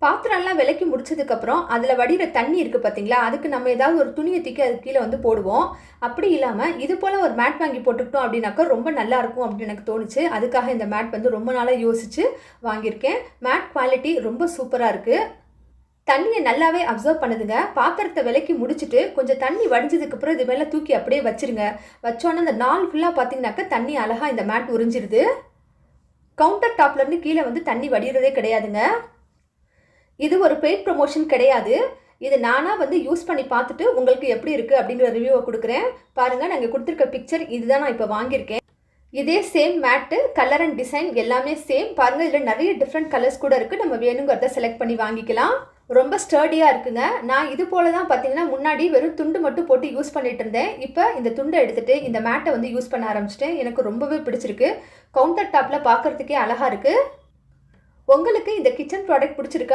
பாத்திரம்லாம் விலக்கி முடிச்சதுக்கப்புறம் அதில் வடிகிற தண்ணி இருக்குது பார்த்தீங்களா, அதுக்கு நம்ம ஏதாவது ஒரு துணியை தூக்கி அது கீழே வந்து போடுவோம். அப்படி இல்லாமல் இது போல் ஒரு மேட் வாங்கி போட்டுக்கிட்டோம் அப்படின்னாக்கா ரொம்ப நல்லாயிருக்கும் அப்படின்னு எனக்கு தோணுச்சு. அதுக்காக இந்த மேட் வந்து ரொம்ப நாளாக யோசித்து வாங்கியிருக்கேன். மேட் குவாலிட்டி ரொம்ப சூப்பராக இருக்குது. தண்ணியை நல்லாவே அப்சர்வ் பண்ணுதுங்க. பாத்திரத்தை விலக்கி முடிச்சுட்டு கொஞ்சம் தண்ணி வடிஞ்சதுக்கப்புறம் இது மேலே தூக்கி அப்படியே வச்சிருங்க. வச்சோன்னே அந்த நாள் ஃபுல்லாக பார்த்தீங்கன்னாக்கா தண்ணி அழகாக இந்த மேட் உறிஞ்சிருது. கவுண்டர் டாப்லேருந்து கீழே வந்து தண்ணி வடிகிறதே கிடையாதுங்க. இது ஒரு பெய்ட் ப்ரமோஷன் கிடையாது. இது நானாக வந்து யூஸ் பண்ணி பார்த்துட்டு உங்களுக்கு எப்படி இருக்குது அப்படிங்கிற ரிவ்யூவை கொடுக்குறேன். பாருங்கள், நாங்கள் கொடுத்துருக்க பிக்சர் இதுதான் நான் இப்போ வாங்கியிருக்கேன். இதே சேம் மேட்டு, கலர் அண்ட் டிசைன் எல்லாமே சேம். பாருங்கள், இதில் நிறைய டிஃப்ரெண்ட் கலர்ஸ் கூட இருக்குது. நம்ம வேணுங்கிறத செலக்ட் பண்ணி வாங்கிக்கலாம். ரொம்ப ஸ்டர்டியாக இருக்குங்க. நான் இது போல் தான் பார்த்தீங்கன்னா முன்னாடி வெறும் துண்டு மட்டும் போட்டு யூஸ் பண்ணிட்டு இருந்தேன். இப்போ இந்த துண்டை எடுத்துகிட்டு இந்த மேட்டை வந்து யூஸ் பண்ண ஆரம்பிச்சிட்டேன். எனக்கு ரொம்பவே பிடிச்சிருக்கு. கவுண்டர் டாப்பில் பார்க்குறதுக்கே அழகாக இருக்குது. உங்களுக்கு இந்த கிச்சன் ப்ராடக்ட் பிடிச்சிருக்கா?